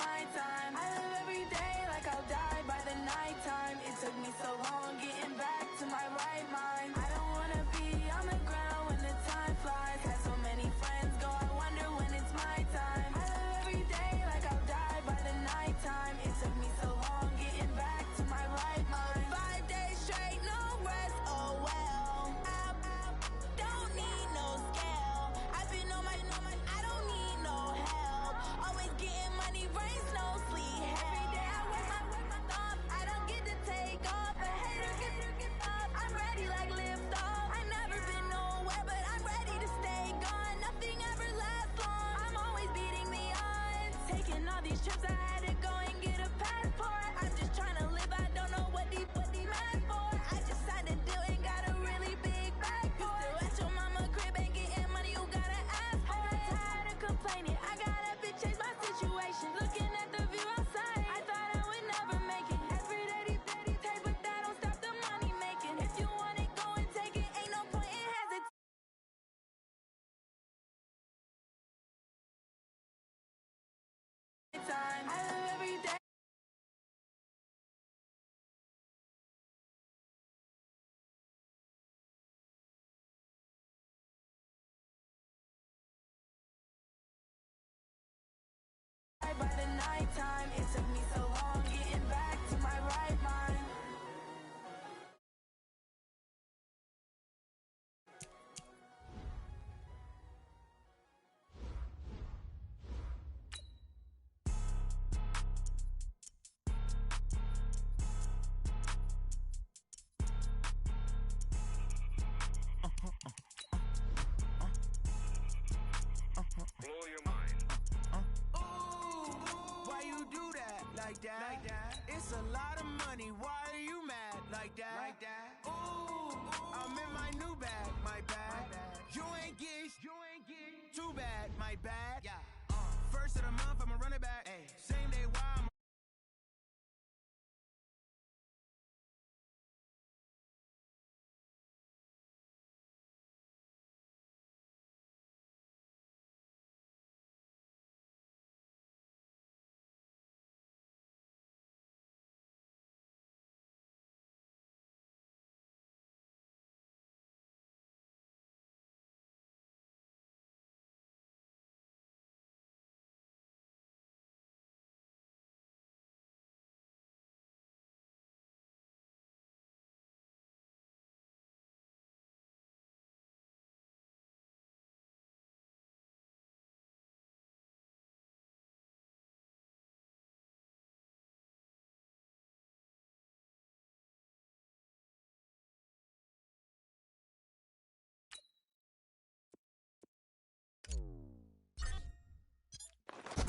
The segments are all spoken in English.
my time. I live every day like I'll die by the nighttime. It took me so long getting back to my right mind. I don't wanna be on the ground when the time flies. Had so many friends go, I wonder when it's my time. I live every day like I'll die by the nighttime. It took me so long getting back to my right mind. 5 days straight, no rest, oh well. Don't need no scale. I've been on my, I don't need no help. Always getting money, rains, no sleep. Every day I work my thumb. I don't get to take off. A hater get up. I'm ready like lift off. I never been nowhere, but I'm ready to stay gone. Nothing ever lasts long. I'm always beating the odds. Taking all these trips, I had to go and get a passport. I'm just trying to live. I don't know what the mad for. I just signed a deal and got a really big bag for it. Still at your mama crib and getting money, you gotta ask for it. I'm tired of complaining. I gotta change my situation. Looking at the view outside, I thought I would never make it. Every day, take, but that don't stop the money making. If you want it, go and take it. Ain't no point in hesitating. I live every day. By the nighttime, it took me so long getting back to my right mind. Blow your mind. Why you do that like that? It's a lot of money. Why are you mad like that? Ooh, I'm in my new bag, my bad. You ain't get too bad, my bad. First of the month, I'ma run it back. Same day, why I'm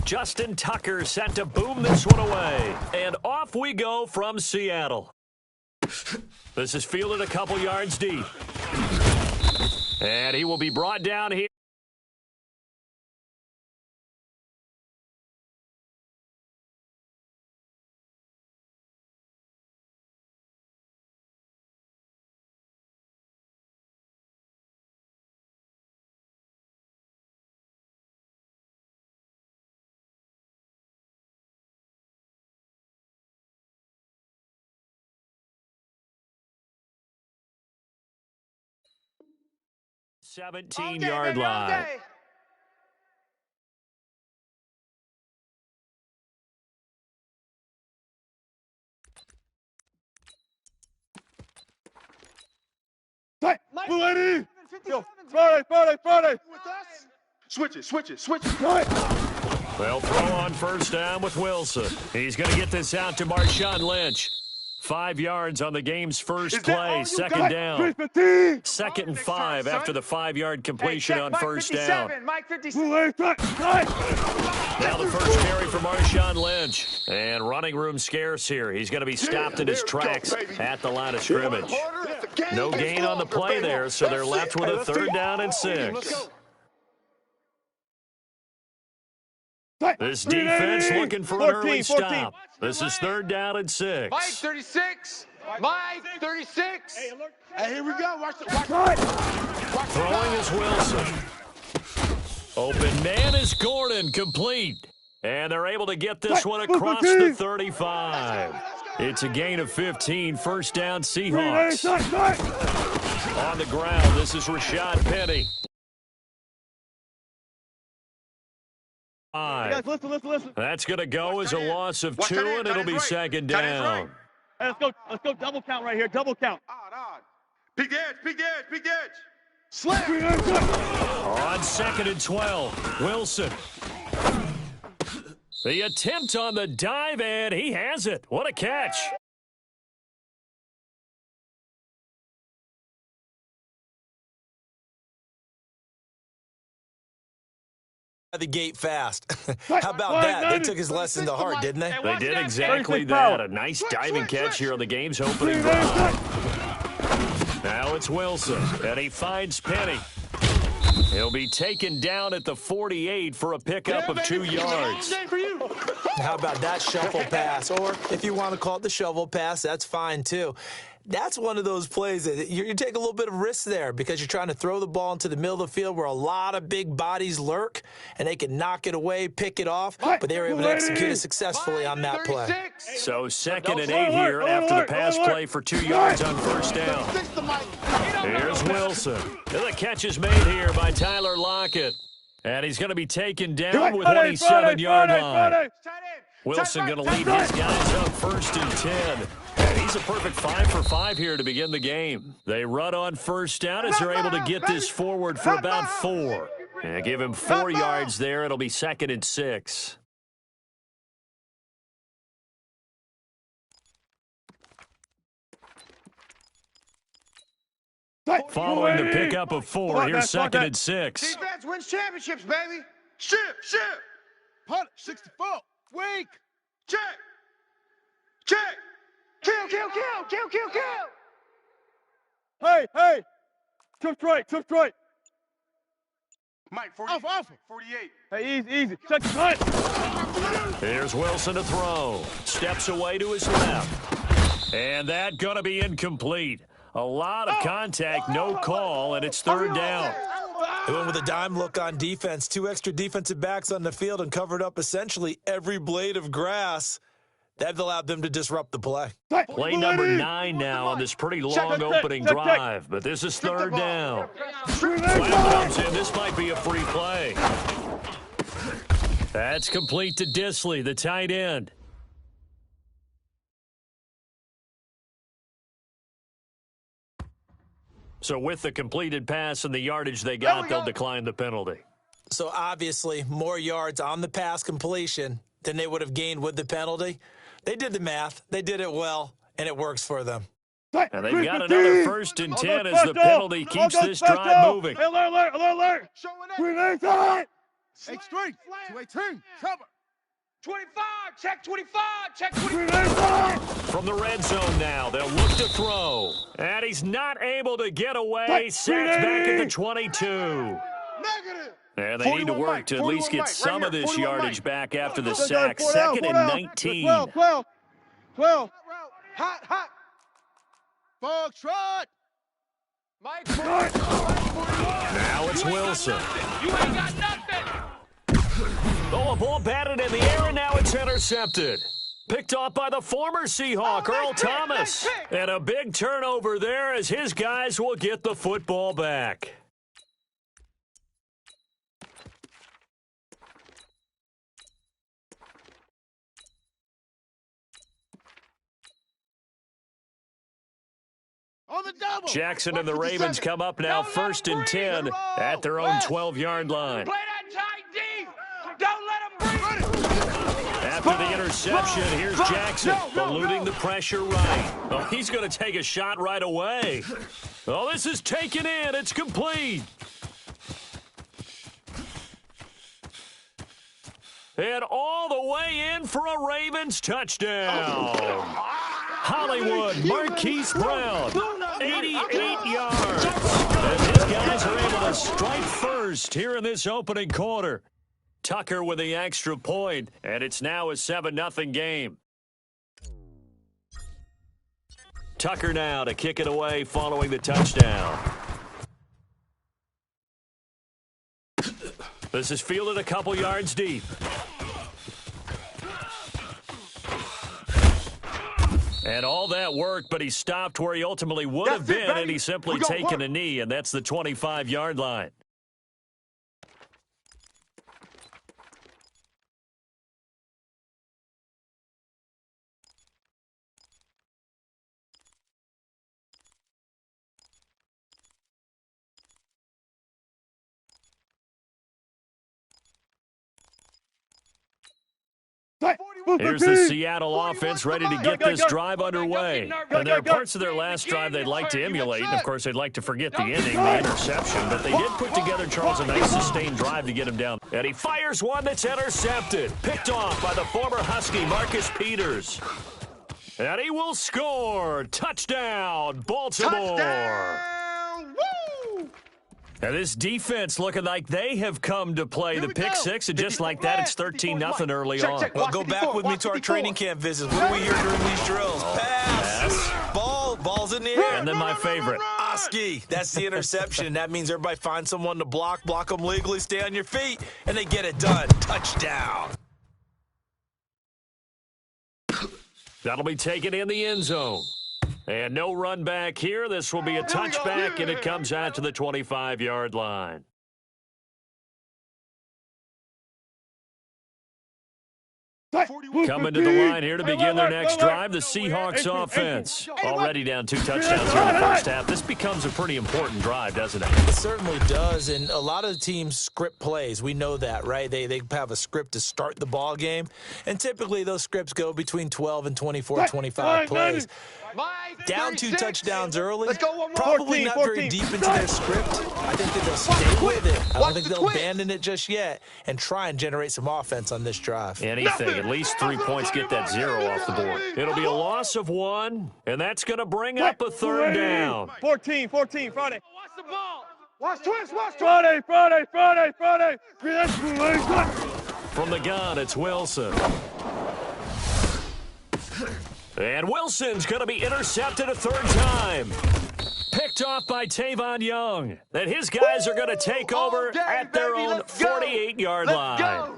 Justin Tucker set to boom this one away. And off we go from Seattle. This is fielded a couple yards deep. And he will be brought down here. Okay, 17-yard baby, line. okay. Ready? Yo, Friday. With us? Switch it. Right. They'll throw on first down with Wilson. He's going to get this out to Marshawn Lynch. 5 yards on the game's first play, second down. 315. 2nd and 5 after the 5-yard completion on Mike first 57, down. Mike 57. Now the first carry for Marshawn Lynch. And running room scarce here. He's going to be stopped in his tracks at the line of scrimmage. No gain on the play there, so they're left with a 3rd down and 6. This defense looking for an early stop. This is 3rd down and 6. Mike 36. Mike 36. Hey, here we go. Watch the Throwing is Wilson. Open man is Gordon, complete. And they're able to get this one across the 35. It's a gain of 15. First down, Seahawks. On the ground, this is Rashad Penny. Listen. That's going to go as a loss of 2, and it'll be second down. Hey, let's go double count right here. Double count. Peek the edge. Slap. On 2nd and 12, Wilson. The attempt on the dive, and he has it. What a catch. The gate fast. How about that? They took his lesson to heart, didn't they? They did exactly that. A nice diving catch here on the game's opening drive. Now it's Wilson, and he finds Penny. He'll be taken down at the 48 for a pickup of 2 yards. How about that shuffle pass? Or if you want to call it the shovel pass, that's fine too. That's one of those plays that you take a little bit of risk there because you're trying to throw the ball into the middle of the field where a lot of big bodies lurk, and they can knock it away, pick it off, but they were able to execute it successfully on that play. So 2nd and 8 here after the pass play for 2 yards on first down. Here's Wilson. The catch is made here by Tyler Lockett, and he's going to be taken down with 27-yard line. Wilson going to lead his guys up 1st and 10. And he's a perfect 5 for 5 here to begin the game. They run on first down as they're able to get this forward for about 4. And give him 4 yards there. It'll be 2nd and 6. Following the pickup of 4, here's 2nd and 6. Defense wins championships, baby. Ship. Punt 64. Weak. Check. Kill. Hey. Took straight. Mike, 48. 48. Hey, easy. Check the punt. Here's Wilson to throw. Steps away to his left. And that going to be incomplete. A lot of contact, no call, and it's 3rd down. They went with a dime look on defense. 2 extra defensive backs on the field and covered up essentially every blade of grass. That allowed them to disrupt the play. Play number 9 now on this pretty long opening drive, but this is 3rd down. Flag comes in. This might be a free play. That's complete to Disley, the tight end. So with the completed pass and the yardage they got, they'll decline the penalty. So obviously more yards on the pass completion than they would have gained with the penalty. They did the math. They did it well, and it works for them. And they've got another 1st and 10 as the penalty keeps this drive moving. Alert. Extreme. 218. Cover. 25. Check 25. From the red zone now, they'll look to throw. And he's not able to get away. Sacked back at the 22. Negative. And they need to work to at least get some of this yardage back after the sack. 2nd and 19. 12. Hot. Foxtrot. Mike. Now it's Wilson. You ain't got nothing. Oh, a ball batted in the air, and now it's intercepted. Picked off by the former Seahawk, Earl Thomas. And a big turnover there as his guys will get the football back. Jackson and the Ravens come up now 1st and 10 at their own 12-yard line. Play that tight D. Don't let him breathe. After the interception, here's Jackson eluding the pressure right. Oh, he's going to take a shot right away. Oh, this is taken in. It's complete. And all the way in for a Ravens touchdown. Hollywood Marquise Brown, 88 yards. And his guys are able to strike first here in this opening quarter. Tucker with the extra point, and it's now a 7-0 game. Tucker now to kick it away following the touchdown. This is fielded a couple yards deep. And all that work, but he stopped where he ultimately would have been, and he's simply taken a knee, and that's the 25-yard line. Here's the Seattle offense ready to get this drive underway. And there are parts of their last drive they'd like to emulate. And, of course, they'd like to forget the ending, the interception. But they did put together, Charles, a nice sustained drive to get him down. And he fires one that's intercepted. Picked off by the former Husky, Marcus Peters. And he will score. Touchdown, Baltimore. Touchdown! Woo! And this defense looking like they have come to play the pick six, and just like that, it's 13-0 early on. Well, go back with me to our training camp visits. What do we hear during these drills? Pass. Ball's in the air. And then my favorite. Oski. That's the interception. That means everybody finds someone to block them legally, stay on your feet, and they get it done. Touchdown. That'll be taken in the end zone. And no run back here. This will be a touchback, and it comes out to the 25-yard line. Coming to the line here to begin their next drive, the Seahawks offense. Already down 2 touchdowns here in the first half. This becomes a pretty important drive, doesn't it? It certainly does, and a lot of teams script plays. We know that, right? They have a script to start the ball game, and typically those scripts go between 12 and 24, 25 plays. Down 2 touchdowns early, probably not very deep into their script. I think that they'll stay with it. I don't think they'll abandon it just yet and try and generate some offense on this drive. Anything, at least 3 points, get that 0 off the board. It'll be a loss of 1, and that's going to bring up a third down. 14, Friday. Watch the ball. Watch twist, Friday. From the gun, it's Wilson. And Wilson's going to be intercepted a third time. Picked off by Tavon Young. And his guys are going to take over at their own 48-yard line.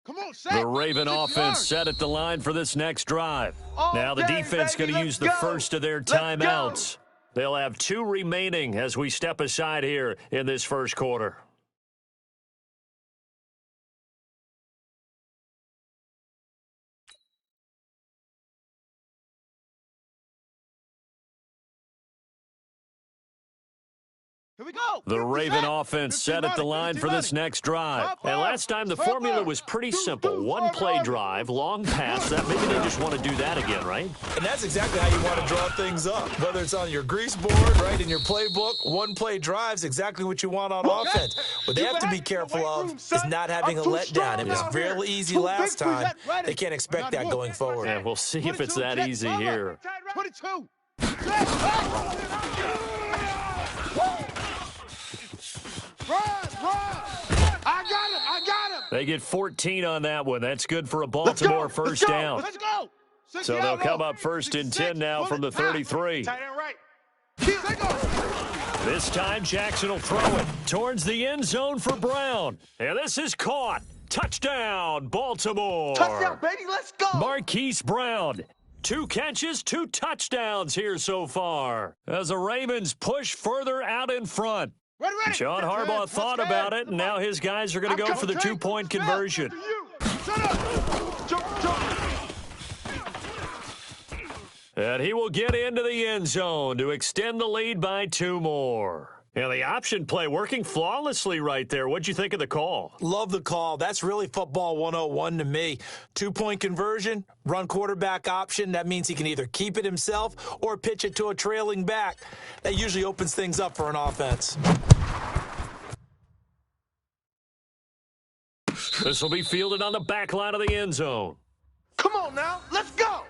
Come on, The Raven offense set at the line for this next drive. Now the defense going to use the first of their timeouts. They'll have 2 remaining as we step aside here in this first quarter. Here we go. The Raven offense set at the line for this next drive. And last time the formula was pretty simple. 1-play drive, long pass. That maybe they just want to do that again, right? And that's exactly how you want to draw things up. Whether it's on your grease board, right, in your playbook, 1-play drive's exactly what you want on offense. What they have to be careful of is not having a letdown. It was fairly easy last time. They can't expect that going forward. Yeah, we'll see if it's that easy here. 22. Run! I got him! They get 14 on that one. That's good for a Baltimore first down. Let's go! So they'll come up 1st and 10 now from the 33. Tight end right. This time Jackson will throw it towards the end zone for Brown. And this is caught. Touchdown, Baltimore. Touchdown, baby, let's go! Marquise Brown. 2 catches, 2 touchdowns here so far. As the Ravens push further out in front. Ready. John Harbaugh thought about it, and now his guys are going to go for the 2-point conversion. Shut up! Jump. And he will get into the end zone to extend the lead by 2 more. And the option play working flawlessly right there. What'd you think of the call? Love the call. That's really football 101 to me. 2-point conversion, run quarterback option. That means he can either keep it himself or pitch it to a trailing back. That usually opens things up for an offense. This will be fielded on the back line of the end zone. Come on now, let's go!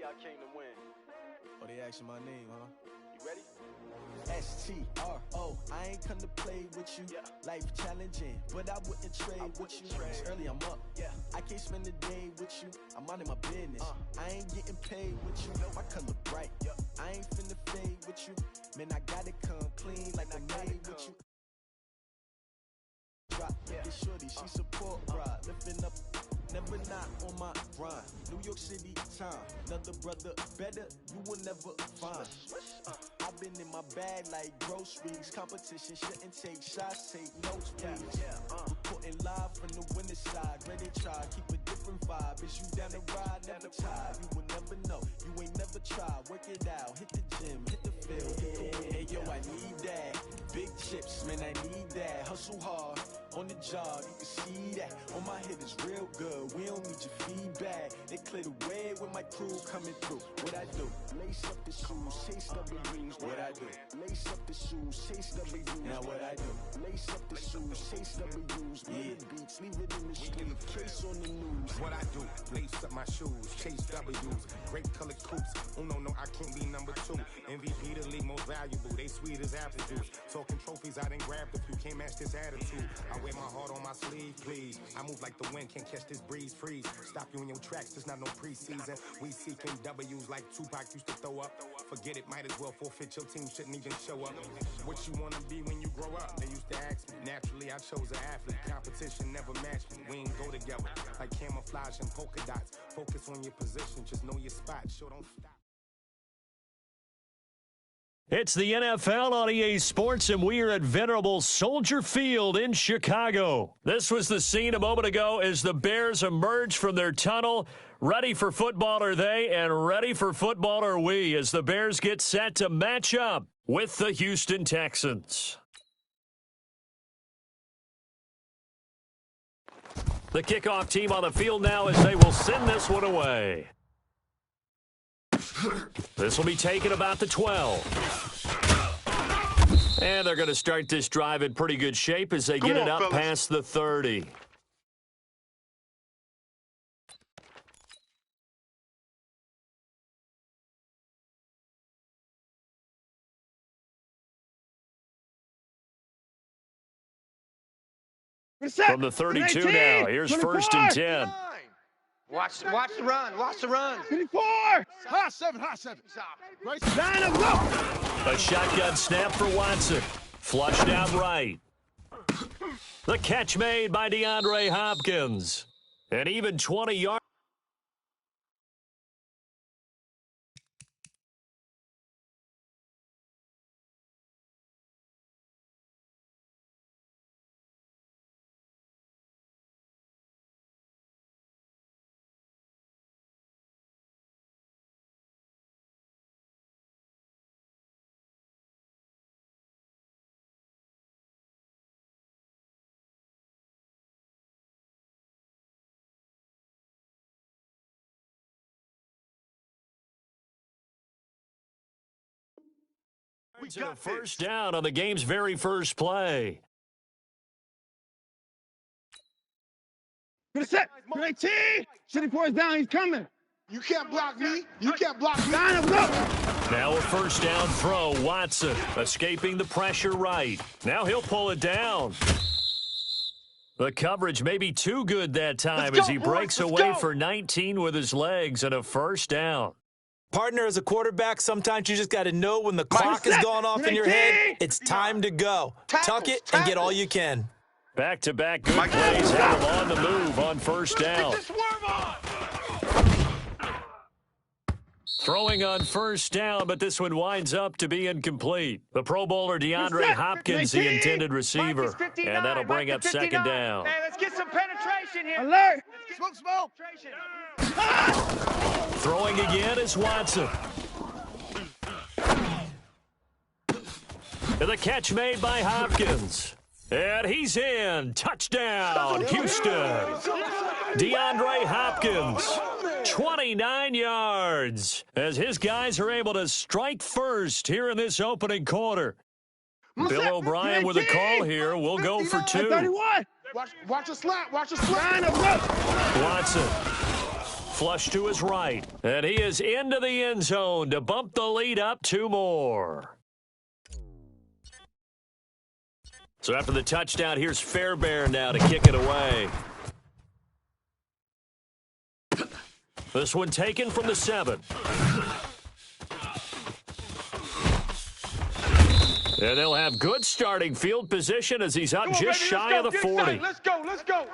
I came to win. Oh, they asking my name, huh? You ready? STRO, I ain't come to play with you. Life challenging, but I wouldn't trade with you. It's early, I'm up. I can't spend the day with you. I'm out of my business. I ain't getting paid with you. My color bright. I ain't finna fade with you. Man, I gotta come clean like I made with you. Drop, get shorty, she support ride. Lifting up, never not on my grind. New York City time, another brother better, you will never find. I've been in my bag like groceries. Competition shouldn't take shots, take notes, please. Reporting live from the winning side. Ready to try, keep a different vibe. Is you down the ride, never tired. You will never know, you ain't never tried. Work it out, hit the gym, hit the field, hit the win. Hey yo, I need that. Big chips, man, I need that. Hustle hard, on the job, you can see that. On my head is real good, we don't need your feedback. They clear the way with my crew coming through. What I do? Lace up the shoes, chase W's. What I do? Lace up the shoes, chase W's. Now what I do? Lace up the shoes, chase W's. Mid beats, leave it in the street, case on the news. What I do? Lace up my shoes, chase W's. Great colored coops. Oh no, I can't be number 2. MVP the league most valuable. They sweet as apple juice. Talking trophies, I didn't grab the few. Can't match this attitude. I wear my heart on my sleeve, please. I move like the wind, can't catch this breeze. Freeze. Stop you in your tracks. There's not no preseason. We seeking W's like Tupac used to throw up. Forget it, might as well forfeit. Your team shouldn't even show up. What you wanna be when you grow up? They used to ask me. Naturally, I chose an athlete. Competition never matched me. We ain't go together like camouflage and polka dots. Focus on your position, just know your spot. Sure, don't stop. It's the NFL on EA Sports, and we are at venerable Soldier Field in Chicago. This was the scene a moment ago as the Bears emerged from their tunnel. Ready for football are they, and ready for football are we, as the Bears get set to match up with the Houston Texans. The kickoff team on the field now as they will send this one away. This will be taken about the 12. And they're going to start this drive in pretty good shape as they get it up past the 30. From the 32 now, here's 24. 1st and 10. Watch the run. Watch the run. 24. High 7. Right side of go. A shotgun snap for Watson. Flushed out right. The catch made by DeAndre Hopkins. And even 20 yards. We To got the first down on the game's very first play. Good set. Good 18. City is down. He's coming. You can't block me. You can't block me. Line up, go. Now a first down throw. Watson escaping the pressure right. Now he'll pull it down. The coverage may be too good that time as he breaks away for 19 with his legs and a first down. Partner, as a quarterback, sometimes you just got to know when the clock has gone off in your head, it's time to go. Tuck it and get all you can. Back-to-back good plays have him on the move on first down. Throwing on first down, but this one winds up to be incomplete. The Pro Bowler DeAndre Hopkins, the intended receiver, and that'll bring up 2nd down. Hey, let's get some penetration here. Alert. Smoke. Throwing again is Watson. And the catch made by Hopkins. And he's in. Touchdown, Houston. DeAndre Hopkins, 29 yards, as his guys are able to strike first here in this opening quarter. Bill O'Brien with a call here. We'll go for 2. Watch Watch a slap. Line up, go. Watson flush to his right. And he is into the end zone to bump the lead up 2 more. So after the touchdown, here's Fairbairn now to kick it away. This one taken from the 7. And they'll have good starting field position as he's up just shy of the 40. Let's go, let's go.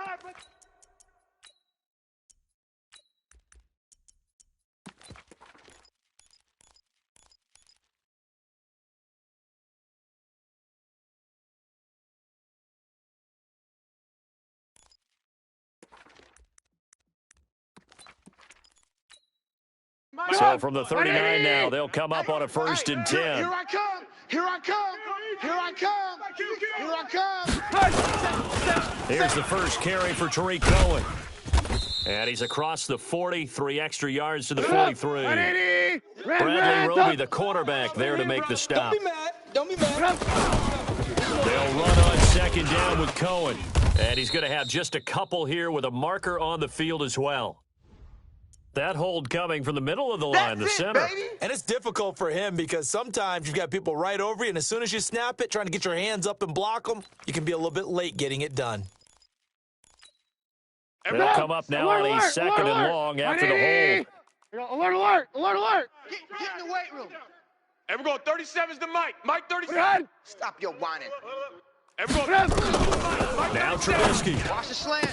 So from the 39 now, they'll come up on a 1st and 10. Here I come. Here I come. Here I come. Here I come. Here's the first carry for Tariq Cohen. And he's across the 40, 3 extra yards to the 43. Bradley Roby, the quarterback, there to make the stop. Don't be mad. They'll run on 2nd down with Cohen. And he's going to have just a couple here with a marker on the field as well. That hold coming from the middle of the line, the center. And it's difficult for him because sometimes you've got people right over you, and as soon as you snap it, trying to get your hands up and block them, you can be a little bit late getting it done. They'll come up now on a 2nd and long after the hold. Alert. Get in the weight room. And we're going 37's to Mike. Mike 37. Stop your whining. And we're going Now Trubisky. Watch the slant.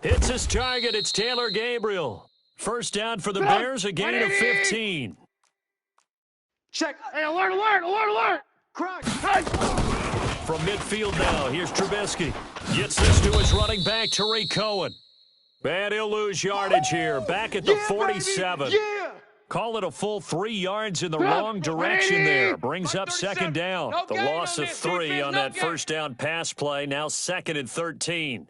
Hits his target. It's Taylor Gabriel. First down for the Bears, a gain of 15. check. Hey, alert. Crack. From midfield now, here's Trubisky. Gets this to his running back, Tariq Cohen. And he'll lose yardage here, back at the 47. Baby. Yeah. Call it a full 3 yards in the wrong direction there. Brings up 2nd down. The loss of 3 on that first down pass play, now 2nd and 13.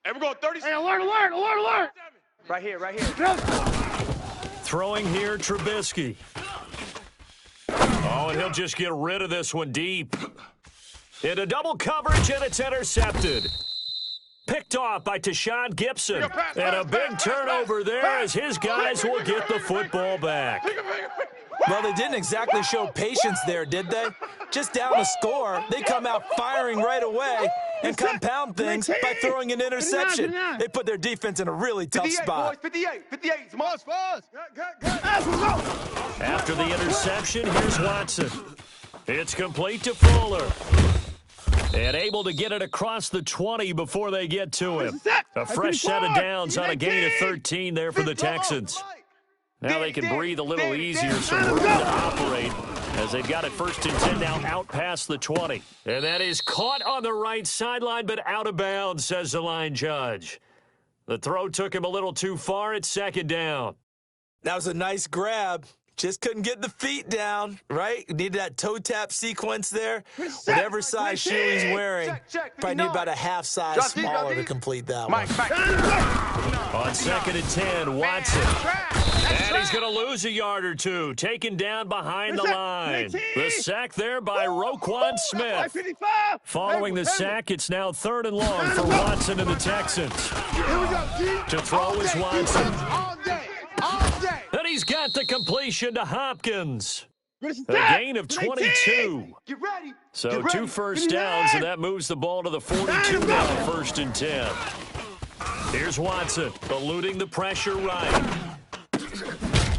And we're going 30. Hey, alert. Right here. Throwing here, Trubisky. Oh, and he'll just get rid of this one deep. Into double coverage, and it's intercepted. Picked off by Tashawn Gibson. And a big turnover there as his guys will get the football back. Well, they didn't exactly show patience there, did they? Just down a score, they come out firing right away and compound things by throwing an interception. They put their defense in a really tough spot. 58. It's Moss. After the interception, here's Watson. It's complete to Fuller. And able to get it across the 20 before they get to him. A fresh set of downs on a gain of 13 there for the Texans. Now they can breathe a little easier, some room to operate as they've got it 1st and 10 now out past the 20. And that is caught on the right sideline, but out of bounds, says the line judge. The throw took him a little too far at 2nd down. That was a nice grab. Just couldn't get the feet down, right? Needed that toe tap sequence there. Whatever size shoe he's wearing, probably need about a half size smaller to complete that one. On 2nd and 10, Watson. And he's going to lose a yard or two, taken down behind the line. The sack there by Roquan Smith. Following the sack, it's now 3rd and long for Watson and the Texans. To throw is Watson. And he's got the completion to Hopkins. A gain of 22. So 2 first downs, and that moves the ball to the 42 now, 1st and 10. Here's Watson, eluding the pressure right.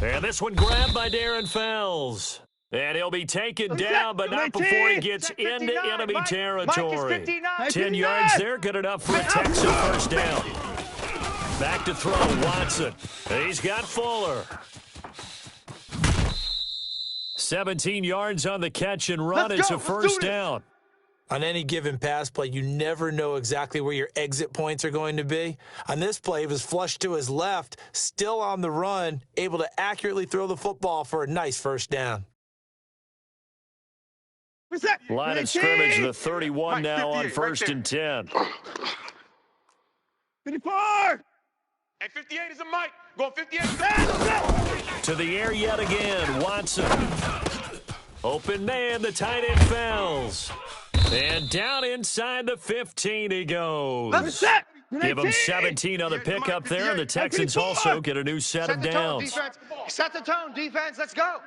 And this one grabbed by Darren Fells. And he'll be taken down, but not before he gets into enemy territory. 10 yards there, good enough for a Texan first down. Back to throw, Watson. He's got Fuller. 17 yards on the catch and run. It's a first down. On any given pass play, you never know exactly where your exit points are going to be. On this play, he was flushed to his left, still on the run, able to accurately throw the football for a nice first down. Line of scrimmage, the 31 now on 1st and 10. 54. Hey, 58 is a Mike. Going 58. To the air yet again, Watson. Open man, the tight end Fells. And down inside the 15 he goes. Give them 17 on the pickup there, and the Texans also get a new set of downs. Set the tone, defense. Let's go.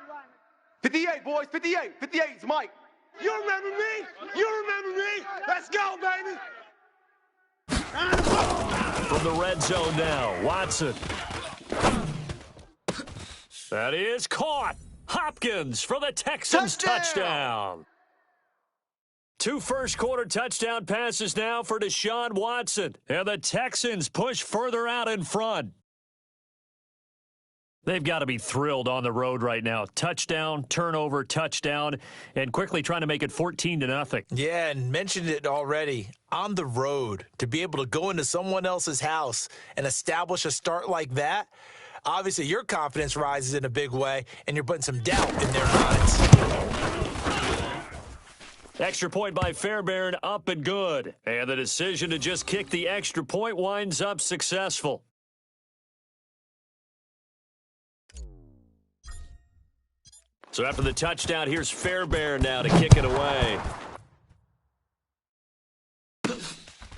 58, boys. 58. 58. It's Mike. You remember me? You remember me? Let's go, baby. From the red zone now, Watson. That is caught. Hopkins for the Texans touchdown. 2 first-quarter touchdown passes now for Deshaun Watson. And the Texans push further out in front. They've got to be thrilled on the road right now. Touchdown, turnover, touchdown, and quickly trying to make it 14-0. Yeah, and mentioned it already. On the road, to be able to go into someone else's house and establish a start like that, obviously your confidence rises in a big way, and you're putting some doubt in their minds. Extra point by Fairbairn, up and good. And the decision to just kick the extra point winds up successful. So after the touchdown, here's Fairbairn now to kick it away.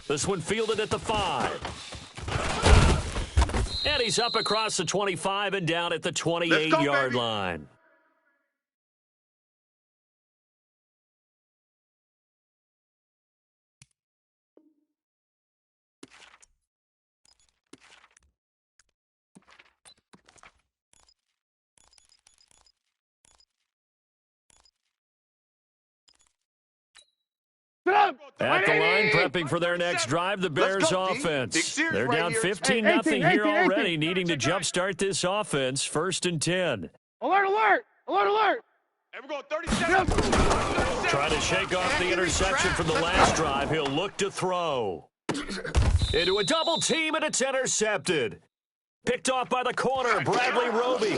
This one fielded at the 5. And he's up across the 25 and down at the 28-yard line. At the line, prepping for their next drive, the Bears offense. They're down 15-0 here already, needing to jumpstart this offense. 1st and 10. Alert, alert! Alert, alert! And we're going 30 seconds. Trying to shake off the interception from the last drive. He'll look to throw. Into a double team, and it's intercepted. Picked off by the corner, Bradley Roby.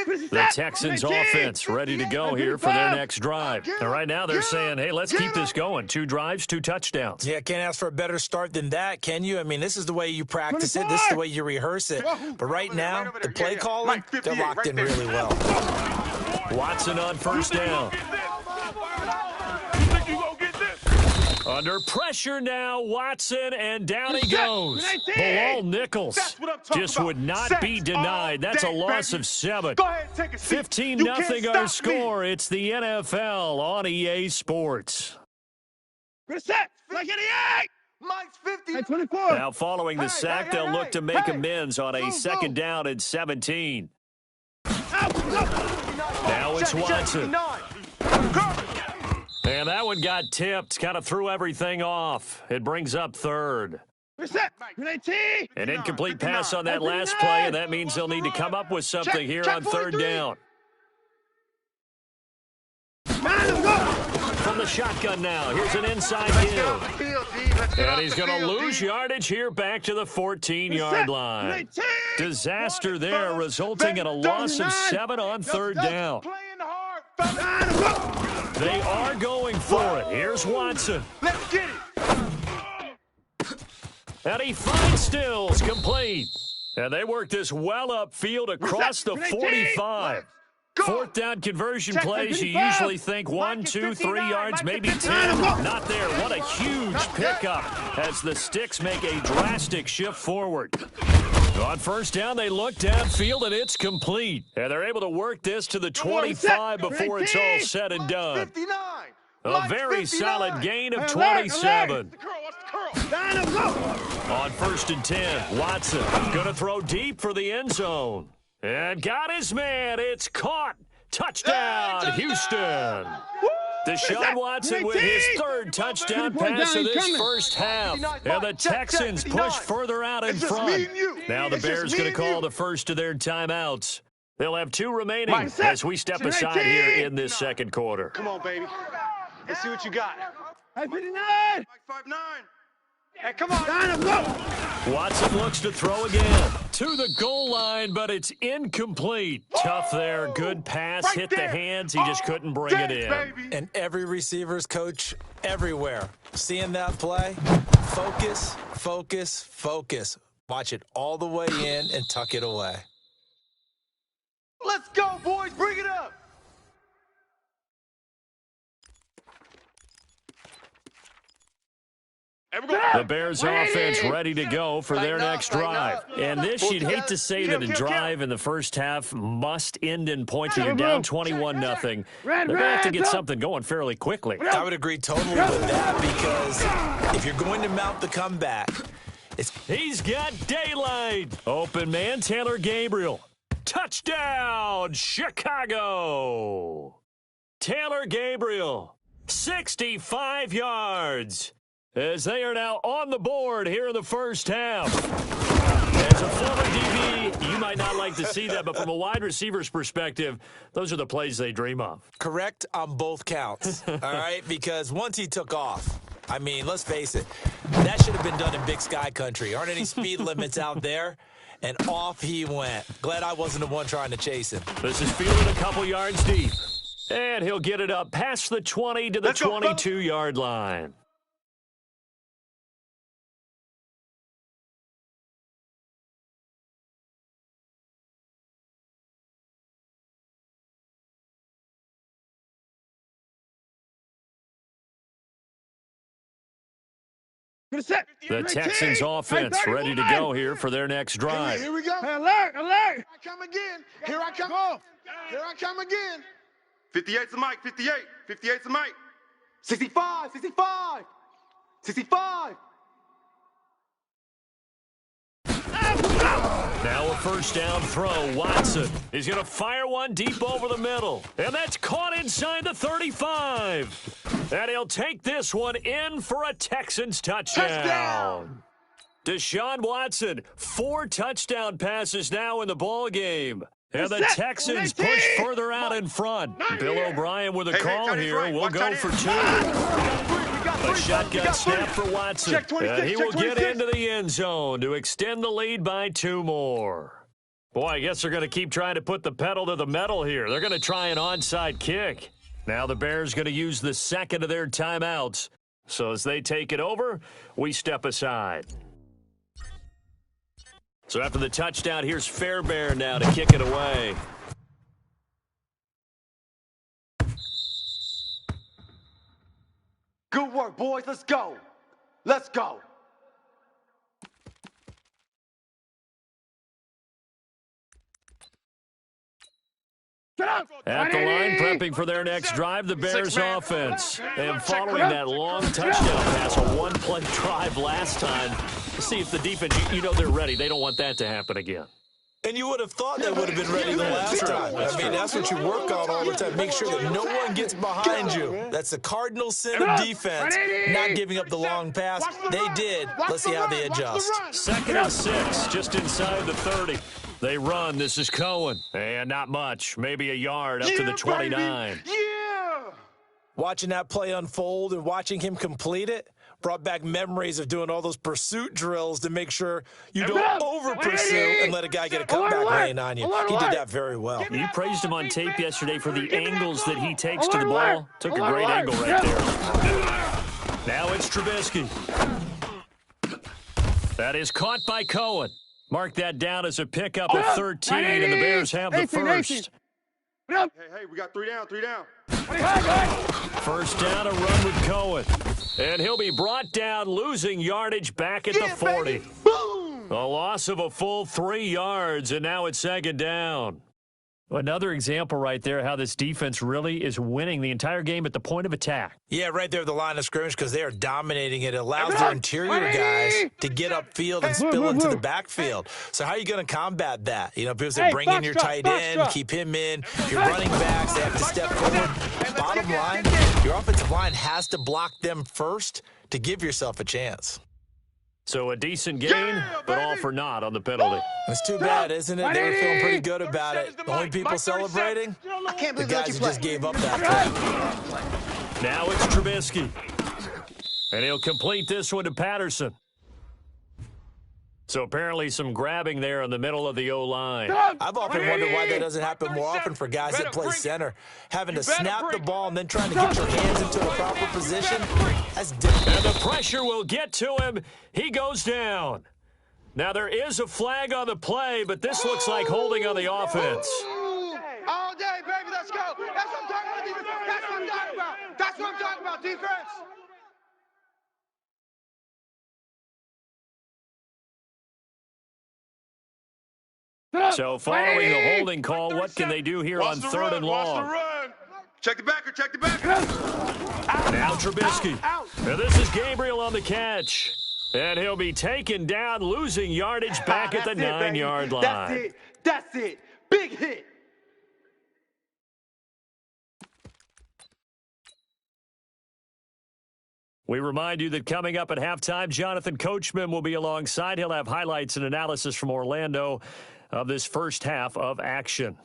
The Texans offense ready to go here for their next drive. And right now they're saying, hey, let's keep this going. 2 drives, 2 touchdowns. Yeah, can't ask for a better start than that, can you? I mean, this is the way you practice it. This is the way you rehearse it. But right now, the play calling, they're locked in really well. Watson on 1st down. Under pressure now, Watson, and down he goes. Bilal Nichols just would not be denied. That's a loss of 7. 15-0 our score. It's the NFL on EA Sports. Now following the sack, they'll look to make amends on a 2nd down and 17. Now it's Watson. And that one got tipped, kind of threw everything off. It brings up 3rd. An incomplete pass on that last play, and that means they'll need to come up with something here on 3rd down. From the shotgun now, here's an inside give. And he's going to lose yardage here back to the 14-yard line. Disaster there, resulting in a loss of 7 on 3rd down. They are going for it. Here's Watson. Let's get it. And he finds Stills complete. And they work this well upfield across the 45. 4th down conversion plays, you usually think 1, 2, 3 yards, maybe 10. Not there. What a huge pickup as the Sticks make a drastic shift forward. On 1st down, they look downfield, and it's complete. And they're able to work this to the 25 before it's all said and done. A very solid gain of 27. On 1st and 10, Watson going to throw deep for the end zone. And got his man. It's caught. Touchdown, Houston. Deshaun Watson with his 3rd touchdown pass of this first half. And the Texans push further out in front. Now the Bears going to call the first of their timeouts. They'll have 2 remaining as we step aside here in this 2nd quarter. Come on, baby. Let's see what you got. 59. 5'9". Hey, come on. Watson looks to throw again. To the goal line, but it's incomplete. Tough there. Good pass. Hit the hands. He just couldn't bring it in. And every receiver's coach everywhere. Seeing that play, focus, focus, focus. Watch it all the way in and tuck it away. Let's go, boys. Bring it up. The Bears offense ready to go for their next drive. And this, you'd hate to say that a drive in the first half must end in points when you're down 21-0. They're going to have to get something going fairly quickly. I would agree totally with that because if you're going to mount the comeback, he's got daylight. Open man, Taylor Gabriel. Touchdown, Chicago. Taylor Gabriel, 65 yards. As they are now on the board here in the first half. As a former DB, you might not like to see that, but from a wide receiver's perspective, those are the plays they dream of. Correct on both counts, all right? Because once he took off, I mean, let's face it, that should have been done in Big Sky Country. Aren't any speed limits out there? And off he went. Glad I wasn't the one trying to chase him. This is fielded a couple yards deep. And he'll get it up past the 20 to the 22-yard line. The Texans offense ready to go here for their next drive. Here we go. Hey, alert, alert. Here I come again. Here I come. Here I come again. 58's the mic. 58. 58's the mic. 65. 65. 65. Now a first down throw. Watson is going to fire one deep over the middle. And that's caught inside the 35. And he'll take this one in for a Texans touchdown. Deshaun Watson, 4 touchdown passes now in the ball game. And the Texans push further out in front. Bill O'Brien with a call here. We'll go for 2. A shotgun snap for Watson. And he will get into the end zone to extend the lead by 2 more. Boy, I guess they're going to keep trying to put the pedal to the metal here. They're going to try an onside kick. Now the Bears going to use the second of their timeouts. So as they take it over, we step aside. So after the touchdown, here's Fairbairn now to kick it away. Good work, boys. Let's go. Let's go. At the line, prepping for their next drive, the Bears offense. And following that long touchdown pass, a one-play drive last time, see if the defense, you know they're ready. They don't want that to happen again. And you would have thought they would have been ready the last time. I mean, that's what you work on all the time. Make sure that no one gets behind you. That's the cardinal sin of defense, not giving up the long pass. They did. Let's see how they adjust. 2nd and 6, just inside the 30. They run. This is Cohen. And not much. Maybe a yard up to the 29. Yeah! Watching that play unfold and watching him complete it brought back memories of doing all those pursuit drills to make sure you don't over-pursue and let a guy get a comeback lane on you. He did that very well. You praised him on tape yesterday for the angles that he takes to the ball. Took a great angle right there. Now it's Trubisky. That is caught by Cohen. Mark that down as a pickup of 13, and the Bears have the first. Hey, we got 3 down, 3 down. First down, a run with Cohen. And he'll be brought down, losing yardage back at the 40. Boom! A loss of a full 3 yards, and now it's 2nd down. Another example right there how this defense really is winning the entire game at the point of attack. Yeah, right there at the line of scrimmage because they are dominating it. It allows their interior guys to get upfield and spill into the backfield. So how are you going to combat that? You know, people say bring in your tight end, keep him in. Your running backs, they have to step forward. Bottom line, your offensive line has to block them first to give yourself a chance. So a decent gain, but all for naught on the penalty. It's too bad, isn't it? They were feeling pretty good about it. The only people celebrating, the guys who just gave up that play. Now it's Trubisky. And he'll complete this one to Patterson. So apparently some grabbing there in the middle of the O-line. I've often wondered why that doesn't happen more often for guys that play center. Having to snap the ball and then trying to get your hands into a proper position, that's different. And the pressure will get to him. He goes down. Now there is a flag on the play, but this looks like holding on the offense. That's what I'm talking about, defense. So following the holding call, what can they do here on third and long? Check the backer, check the backer. Now Trubisky. And this is Gabriel on the catch. And he'll be taken down, losing yardage back at the 9-yard line. That's it. That's it. Big hit. We remind you that coming up at halftime, Jonathan Coachman will be alongside. He'll have highlights and analysis from Orlando of this first half of action.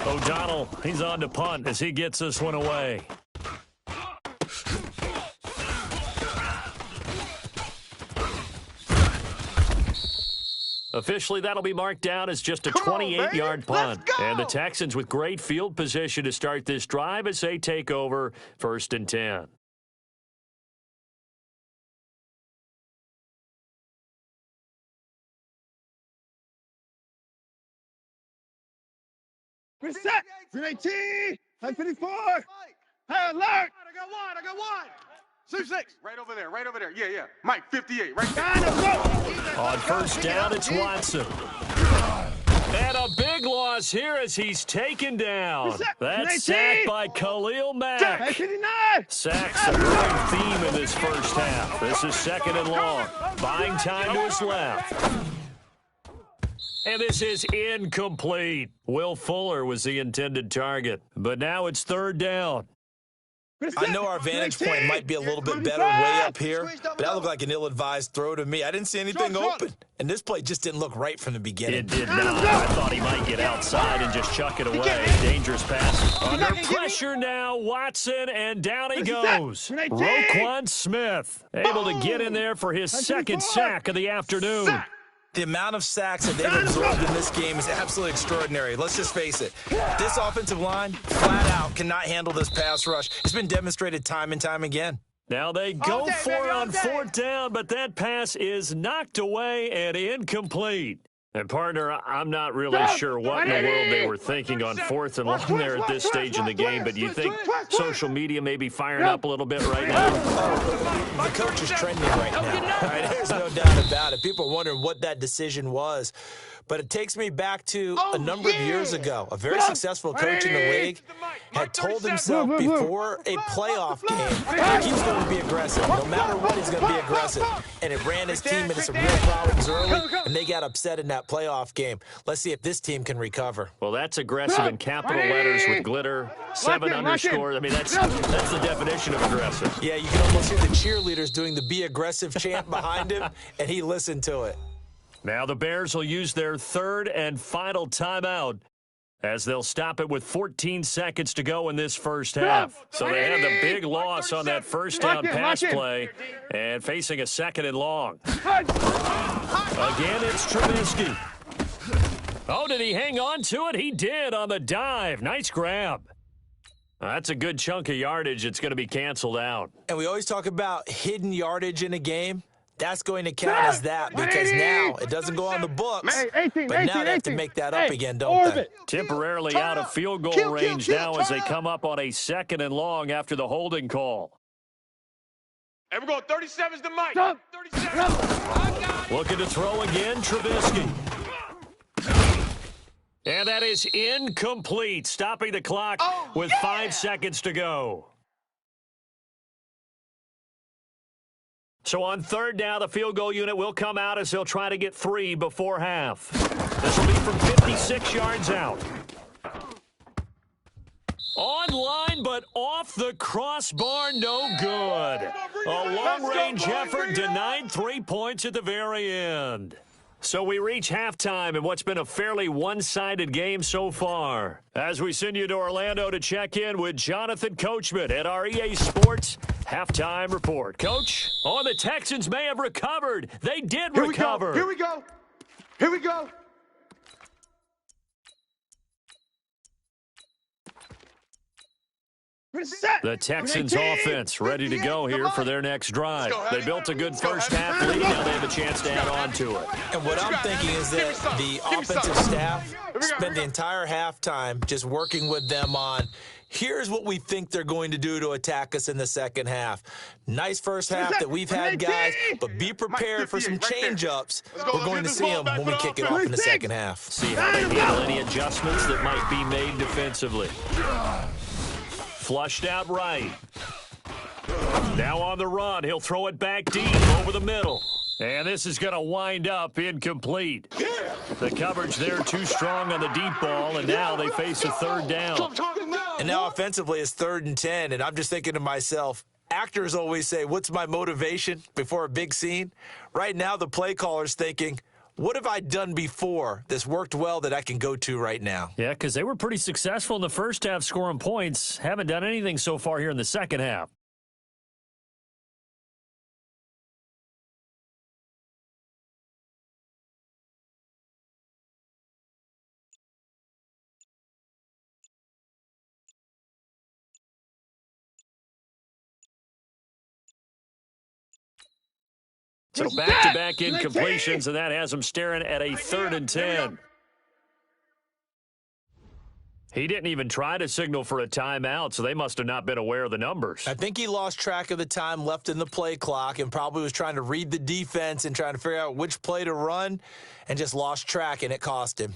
O'Donnell, he's on to punt as he gets this one away. Officially, that'll be marked down as just a 28-yard punt. And the Texans with great field position to start this drive as they take over 1st and 10. We're set. 318. 54. Hey, alert. I got one. 6. Right over there. Yeah. Mike, 58, right there. On first down, it's Watson. And a big loss here as he's taken down. That's sacked by Khalil Mack. Sacks a recurring theme in this first half. This is 2nd and long. Buying time to his left. And this is incomplete. Will Fuller was the intended target. But now it's 3rd down. I know our vantage point might be a little bit better way up here, but that looked like an ill-advised throw to me. I didn't see anything open, and this play just didn't look right from the beginning. It did not. I thought he might get outside and just chuck it away. Dangerous pass. Under pressure now, Watson, and down he goes. Roquan Smith able to get in there for his 2nd sack of the afternoon. The amount of sacks that they've absorbed in this game is absolutely extraordinary. Let's just face it. This offensive line, flat out, cannot handle this pass rush. It's been demonstrated time and time again. Now they go for it on 4th down, but that pass is knocked away and incomplete. And, partner, I'm not really sure what in the world they were thinking on 4th and long there at this stage in the game, but you think social media may be firing up a little bit right now? The coach is trending right now. All right, there's no doubt about it. People are wondering what that decision was. But it takes me back to a number of years ago. A very successful coach in the league had told himself before a playoff game, he's going to be aggressive. No matter what, he's going to be aggressive. And it ran his team into some real problems early, and they got upset in that playoff game. Let's see if this team can recover. Well, that's aggressive in capital letters with glitter, 7 underscore. I mean, that's the definition of aggressive. Yeah, you can almost hear the cheerleaders doing the "Be Aggressive" chant behind him, and he listened to it. Now the Bears will use their 3rd and final timeout as they'll stop it with 14 seconds to go in this first half. So they had the big loss on that first down pass play and facing a 2nd and long. Again, it's Trubisky. Oh, did he hang on to it? He did on the dive. Nice grab. That's a good chunk of yardage. It's going to be canceled out. And we always talk about hidden yardage in a game. That's going to count as that because now it doesn't go on the books, but now they have to make that up again, don't they? Temporarily out of field goal range now as they come up on a 2nd and long after the holding call. And we're going 37's to Mike. 37. Looking to throw again, Trubisky. And that is incomplete, stopping the clock with 5 seconds to go. So on 3rd down, the field goal unit will come out as they'll try to get 3 before half. This will be from 56 yards out. Online, but off the crossbar, no good. A long-range effort denied 3 points at the very end. So we reach halftime in what's been a fairly one-sided game so far. As we send you to Orlando to check in with Jonathan Coachman at our EA Sports Halftime Report. Coach, the Texans may have recovered. They did recover. Here we go. The Texans offense ready to go here for their next drive. They built a good first half lead. Now they have a chance to add on to it. And what I'm thinking is that the offensive staff spent the entire halftime just working with them on, here's what we think they're going to do to attack us in the second half. Nice first half that we've had, guys, but be prepared for some change-ups. We're going to see them when we kick it off in the second half. See how they handle any adjustments that might be made defensively. Flushed out right. Now on the run. He'll throw it back deep over the middle. And this is going to wind up incomplete. The coverage there too strong on the deep ball, and now they face a third down. And now offensively it's 3rd and 10, and I'm just thinking to myself, actors always say, what's my motivation before a big scene? Right now the play caller's thinking, what have I done before that's worked well that I can go to right now? Yeah, because they were pretty successful in the first half scoring points. Haven't done anything so far here in the second half. So back-to-back incompletions, and that has him staring at a 3rd and 10. He didn't even try to signal for a timeout, so they must have not been aware of the numbers. I think he lost track of the time left in the play clock and probably was trying to read the defense and trying to figure out which play to run and just lost track, and it cost him.